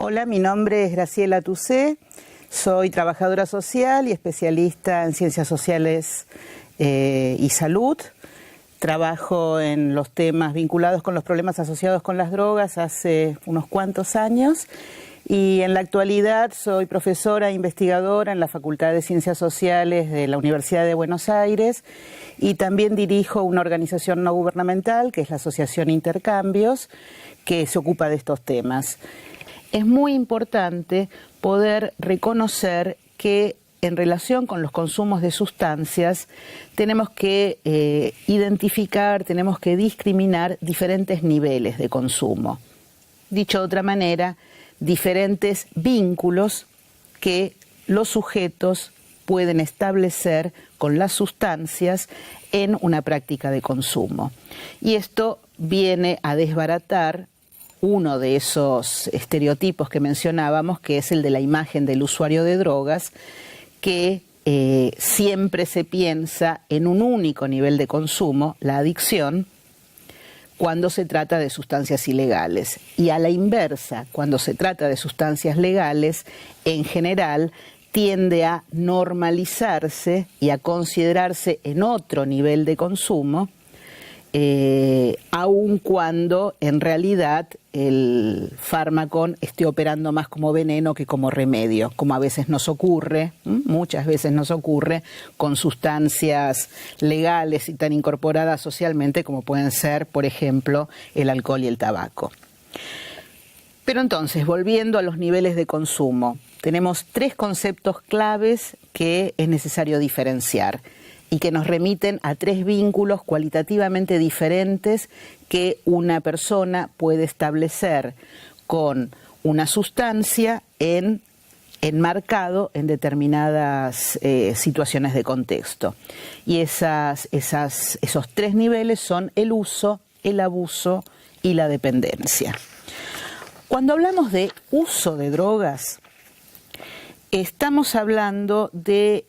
Hola, mi nombre es Graciela Tucé, soy trabajadora social y especialista en ciencias sociales y salud. Trabajo en los temas vinculados con los problemas asociados con las drogas hace unos cuantos años y en la actualidad soy profesora e investigadora en la Facultad de Ciencias Sociales de la Universidad de Buenos Aires y también dirijo una organización no gubernamental que es la Asociación Intercambios, que se ocupa de estos temas. Es muy importante poder reconocer que en relación con los consumos de sustancias tenemos que identificar, tenemos que discriminar diferentes niveles de consumo. Dicho de otra manera, diferentes vínculos que los sujetos pueden establecer con las sustancias en una práctica de consumo. Y esto viene a desbaratar uno de esos estereotipos que mencionábamos, que es el de la imagen del usuario de drogas, que siempre se piensa en un único nivel de consumo, la adicción, cuando se trata de sustancias ilegales. Y a la inversa, cuando se trata de sustancias legales, en general tiende a normalizarse y a considerarse en otro nivel de consumo, aun cuando en realidad el fármaco esté operando más como veneno que como remedio, como a veces nos ocurre, muchas veces nos ocurre con sustancias legales y tan incorporadas socialmente como pueden ser, por ejemplo, el alcohol y el tabaco. Pero entonces, volviendo a los niveles de consumo, tenemos tres conceptos claves que es necesario diferenciar y que nos remiten a tres vínculos cualitativamente diferentes que una persona puede establecer con una sustancia enmarcado en determinadas situaciones de contexto. Y esos tres niveles son el uso, el abuso y la dependencia. Cuando hablamos de uso de drogas, estamos hablando de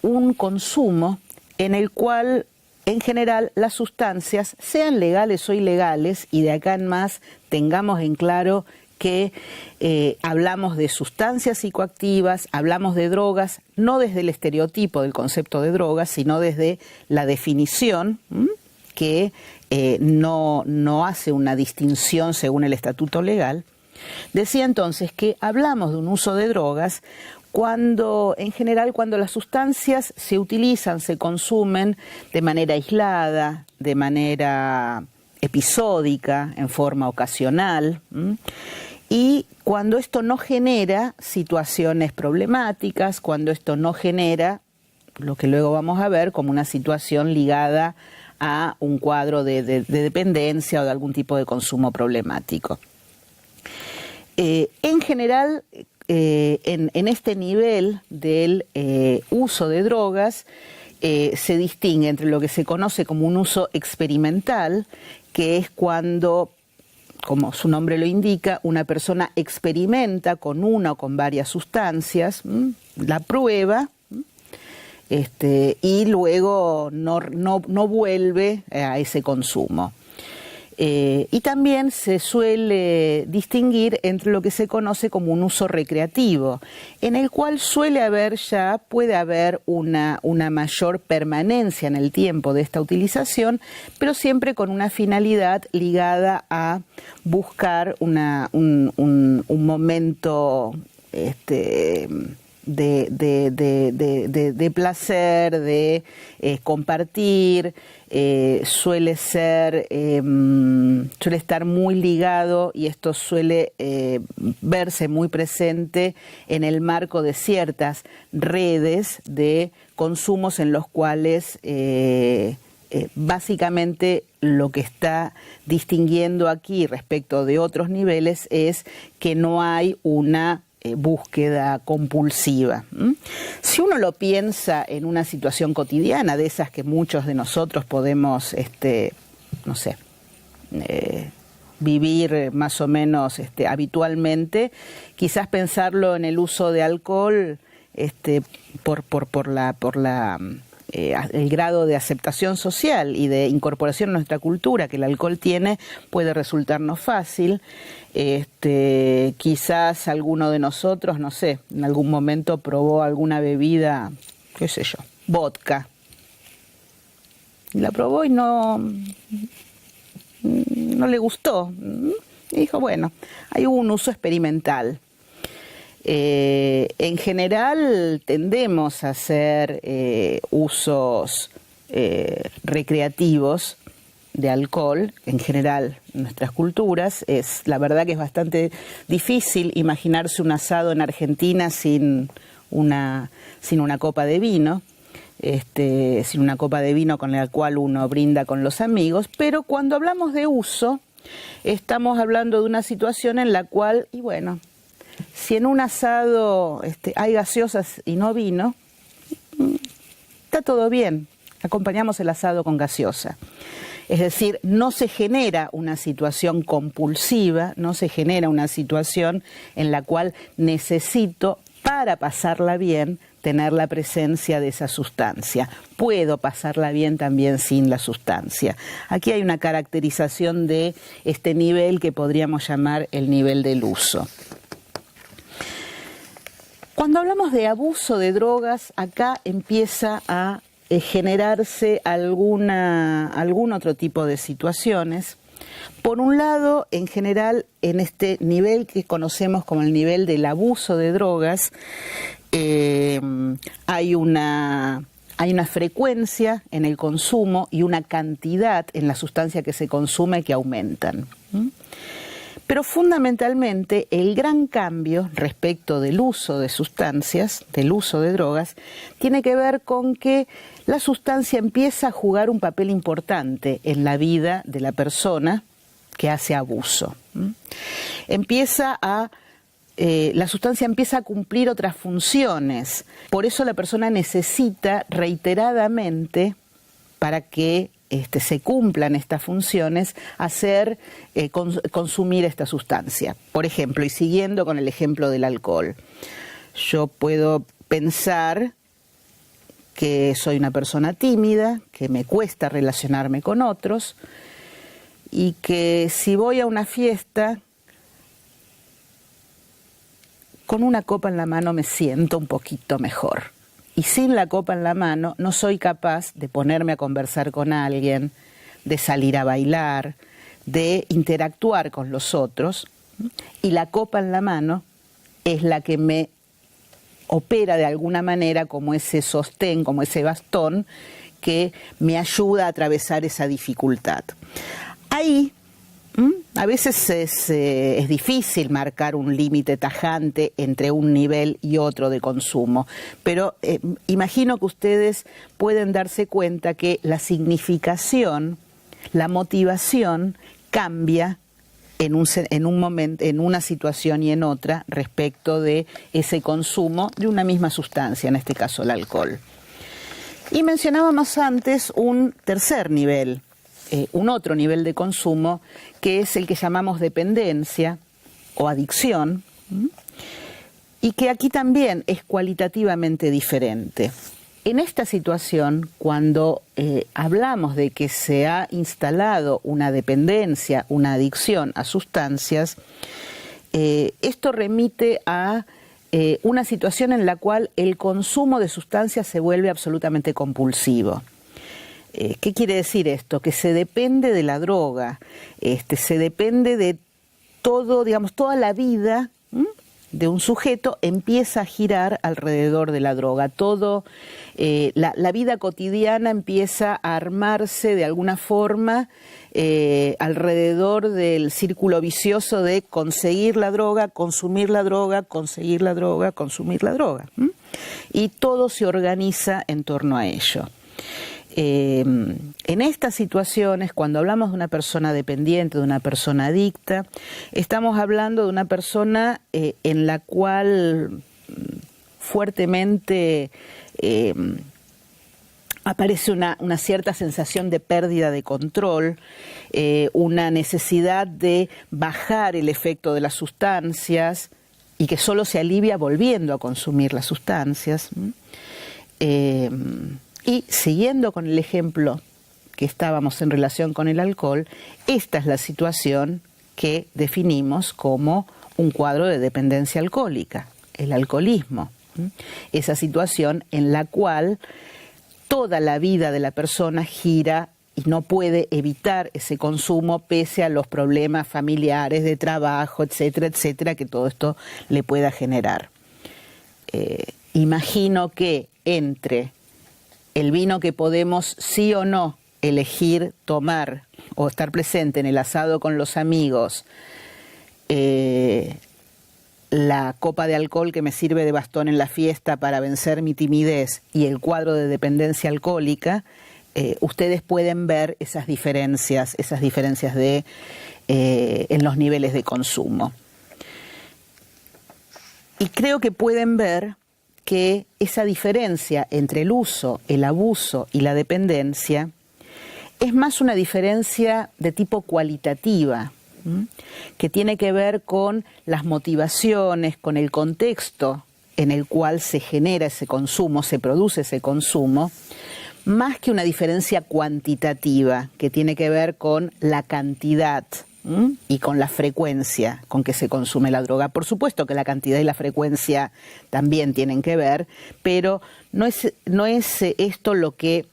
un consumo en el cual, en general, las sustancias, sean legales o ilegales, y de acá en más tengamos en claro que hablamos de sustancias psicoactivas, hablamos de drogas, no desde el estereotipo del concepto de drogas, sino desde la definición que no hace una distinción según el estatuto legal. Decía entonces que hablamos de un uso de drogas cuando, en general, cuando las sustancias se utilizan, se consumen de manera aislada, de manera episódica, en forma ocasional, y cuando esto no genera situaciones problemáticas, cuando esto no genera lo que luego vamos a ver como una situación ligada a un cuadro de dependencia o de algún tipo de consumo problemático. En general, en este nivel del uso de drogas, se distingue entre lo que se conoce como un uso experimental, que es cuando, como su nombre lo indica, una persona experimenta con una o con varias sustancias, la prueba, y luego no vuelve a ese consumo. Y también se suele distinguir entre lo que se conoce como un uso recreativo, en el cual puede haber una mayor permanencia en el tiempo de esta utilización, pero siempre con una finalidad ligada a buscar un momento de placer, de compartir, suele estar muy ligado, y esto suele verse muy presente en el marco de ciertas redes de consumos en los cuales básicamente lo que está distinguiendo aquí respecto de otros niveles es que no hay una búsqueda compulsiva. Si uno lo piensa en una situación cotidiana, de esas que muchos de nosotros podemos, vivir más o menos habitualmente, quizás pensarlo en el uso de alcohol por el grado de aceptación social y de incorporación a nuestra cultura que el alcohol tiene puede resultarnos fácil. Quizás alguno de nosotros, no sé, en algún momento probó alguna bebida, qué sé yo, vodka. La probó y no le gustó. Y dijo, bueno, hay un uso experimental. En general tendemos a hacer usos recreativos de alcohol, en general en nuestras culturas. La verdad que es bastante difícil imaginarse un asado en Argentina sin una copa de vino. Sin una copa de vino con la cual uno brinda con los amigos, pero cuando hablamos de uso, estamos hablando de una situación en la cual, y bueno, si en un asado hay gaseosas y no vino, está todo bien, acompañamos el asado con gaseosa. Es decir, no se genera una situación compulsiva, no se genera una situación en la cual necesito, para pasarla bien, tener la presencia de esa sustancia. Puedo pasarla bien también sin la sustancia. Aquí hay una caracterización de este nivel que podríamos llamar el nivel del uso. Cuando hablamos de abuso de drogas, acá empieza a generarse algún otro tipo de situaciones. Por un lado, en general, en este nivel que conocemos como el nivel del abuso de drogas, hay una frecuencia en el consumo y una cantidad en la sustancia que se consume que aumentan. Pero fundamentalmente el gran cambio respecto del uso de sustancias, del uso de drogas, tiene que ver con que la sustancia empieza a jugar un papel importante en la vida de la persona que hace abuso. La sustancia empieza a cumplir otras funciones. Por eso la persona necesita reiteradamente, para que se cumplan estas funciones, consumir esta sustancia. Por ejemplo, y siguiendo con el ejemplo del alcohol, yo puedo pensar que soy una persona tímida, que me cuesta relacionarme con otros, y que si voy a una fiesta, con una copa en la mano me siento un poquito mejor. Y sin la copa en la mano no soy capaz de ponerme a conversar con alguien, de salir a bailar, de interactuar con los otros. Y la copa en la mano es la que me opera de alguna manera como ese sostén, como ese bastón que me ayuda a atravesar esa dificultad. Ahí a veces es difícil marcar un límite tajante entre un nivel y otro de consumo, pero imagino que ustedes pueden darse cuenta que la significación, la motivación cambia en un momento, en una situación y en otra respecto de ese consumo de una misma sustancia, en este caso el alcohol. Y mencionábamos antes un tercer nivel, un otro nivel de consumo, que es el que llamamos dependencia o adicción, y que aquí también es cualitativamente diferente. En esta situación, cuando hablamos de que se ha instalado una dependencia, una adicción a sustancias, esto remite a una situación en la cual el consumo de sustancias se vuelve absolutamente compulsivo. ¿Qué quiere decir esto? Que se depende de la droga, se depende de todo, digamos, toda la vida de un sujeto empieza a girar alrededor de la droga. La vida cotidiana empieza a armarse de alguna forma alrededor del círculo vicioso de conseguir la droga, consumir la droga, conseguir la droga, consumir la droga. Y todo se organiza en torno a ello. En estas situaciones, cuando hablamos de una persona dependiente, de una persona adicta, estamos hablando de una persona en la cual fuertemente aparece una cierta sensación de pérdida de control, una necesidad de bajar el efecto de las sustancias y que solo se alivia volviendo a consumir las sustancias. Y siguiendo con el ejemplo que estábamos en relación con el alcohol, esta es la situación que definimos como un cuadro de dependencia alcohólica, el alcoholismo. Esa situación en la cual toda la vida de la persona gira y no puede evitar ese consumo pese a los problemas familiares, de trabajo, etcétera, etcétera, que todo esto le pueda generar. Imagino que entre el vino que podemos sí o no elegir tomar o estar presente en el asado con los amigos, la copa de alcohol que me sirve de bastón en la fiesta para vencer mi timidez y el cuadro de dependencia alcohólica, ustedes pueden ver esas diferencias de, en los niveles de consumo. Y creo que pueden ver que esa diferencia entre el uso, el abuso y la dependencia es más una diferencia de tipo cualitativa, que tiene que ver con las motivaciones, con el contexto en el cual se genera ese consumo, se produce ese consumo, más que una diferencia cuantitativa que tiene que ver con la cantidad y con la frecuencia con que se consume la droga. Por supuesto que la cantidad y la frecuencia también tienen que ver, pero no es esto lo que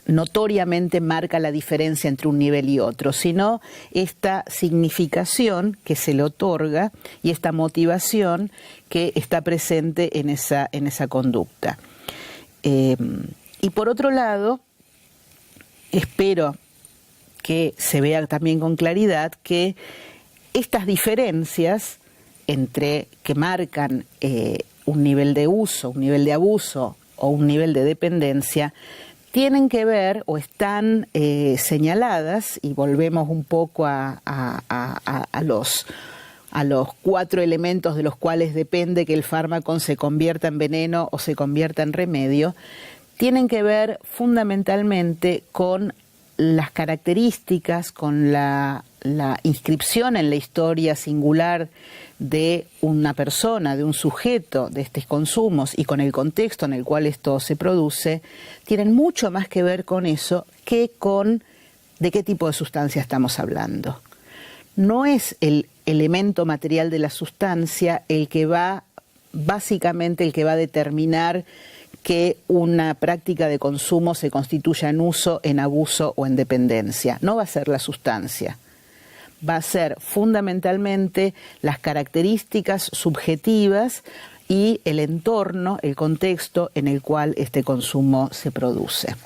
notoriamente marca la diferencia entre un nivel y otro, sino esta significación que se le otorga y esta motivación que está presente en esa conducta. Y por otro lado, espero que se vea también con claridad que estas diferencias que marcan un nivel de uso, un nivel de abuso o un nivel de dependencia, tienen que ver o están señaladas, y volvemos un poco a los 4 elementos de los cuales depende que el fármaco se convierta en veneno o se convierta en remedio, tienen que ver fundamentalmente con las características, con la inscripción en la historia singular de una persona, de un sujeto, de estos consumos y con el contexto en el cual esto se produce, tienen mucho más que ver con eso que con de qué tipo de sustancia estamos hablando. No es el elemento material de la sustancia básicamente el que va a determinar que una práctica de consumo se constituya en uso, en abuso o en dependencia. No va a ser la sustancia. Va a ser fundamentalmente las características subjetivas y el entorno, el contexto en el cual este consumo se produce.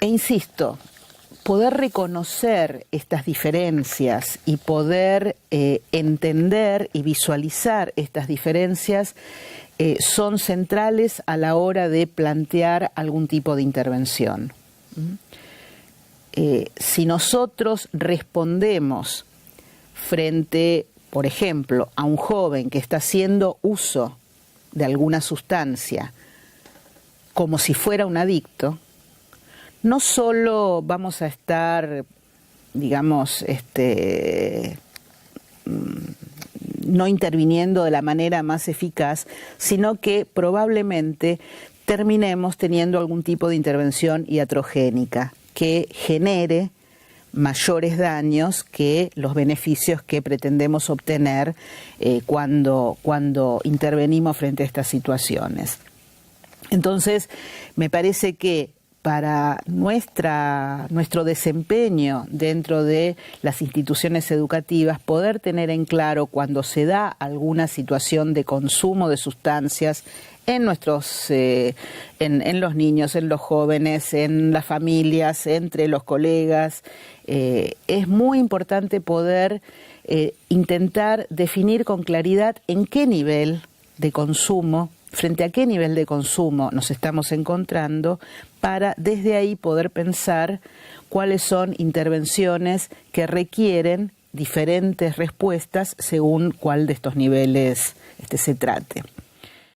E insisto, poder reconocer estas diferencias y poder entender y visualizar estas diferencias son centrales a la hora de plantear algún tipo de intervención. Si nosotros respondemos frente, por ejemplo, a un joven que está haciendo uso de alguna sustancia como si fuera un adicto, no solo vamos a estar, digamos, no interviniendo de la manera más eficaz, sino que probablemente terminemos teniendo algún tipo de intervención iatrogénica que genere mayores daños que los beneficios que pretendemos obtener cuando intervenimos frente a estas situaciones. Entonces, me parece que para nuestro desempeño dentro de las instituciones educativas, poder tener en claro cuando se da alguna situación de consumo de sustancias en los niños, en los jóvenes, en las familias, entre los colegas, es muy importante poder intentar definir con claridad en qué nivel de consumo, frente a qué nivel de consumo nos estamos encontrando, para desde ahí poder pensar cuáles son intervenciones que requieren diferentes respuestas según cuál de estos niveles se trate.